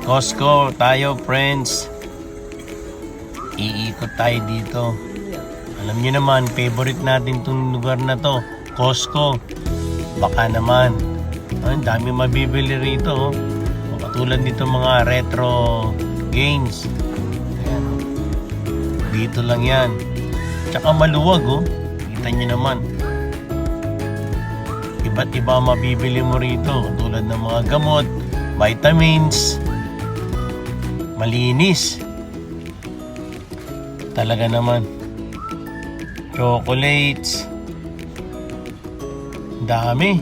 Costco tayo, friends. Iikot tayo dito. Alam niyo naman, favorite natin tong lugar na to, Costco. Baka naman, ang dami mabibili rito. Katulad nito mga retro games. Ayan. Dito lang yan. Tsaka maluwag, kita niyo naman. Iba't iba mabibili mo rito. Katulad ng mga gamot, vitamins. Malinis. Talaga naman. Chocolates. Dami.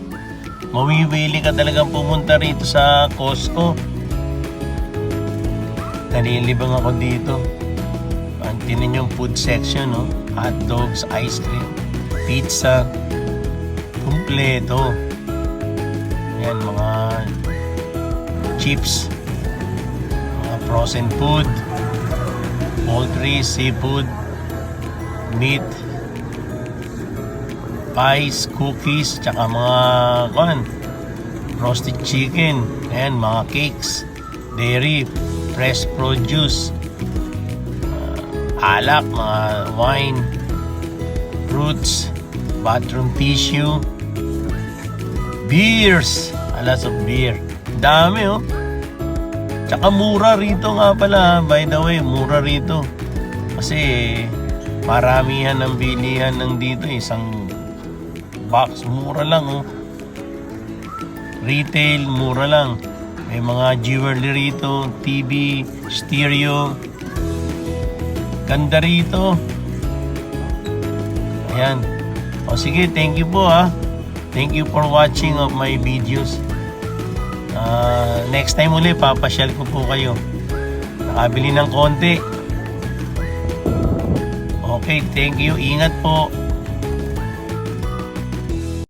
Mawiwili ka talagang pumunta rito sa Costco. Nalilibang ako dito. Tinan yung food section, hot dogs, ice cream, pizza. Kumpleto. Yan, mga chips. Frozen food, poultry, seafood, meat, pies, cookies, tsaka mga roasted chicken, ayan, mga cakes, dairy, fresh produce, alak, mga wine, fruits, bathroom tissue, beers, lots of beer. Dami, Tsaka mura rito nga pala, by the way, mura rito. Kasi maramihan ng bilihan ng dito, isang box, mura lang, Retail, mura lang. May mga jewelry rito, TV, stereo. Ganda rito. Ayan. O sige, thank you po Thank you for watching of my videos. Next time ulit, papasyal ko po kayo. Nakabili ng konti. Okay, thank you. Ingat po.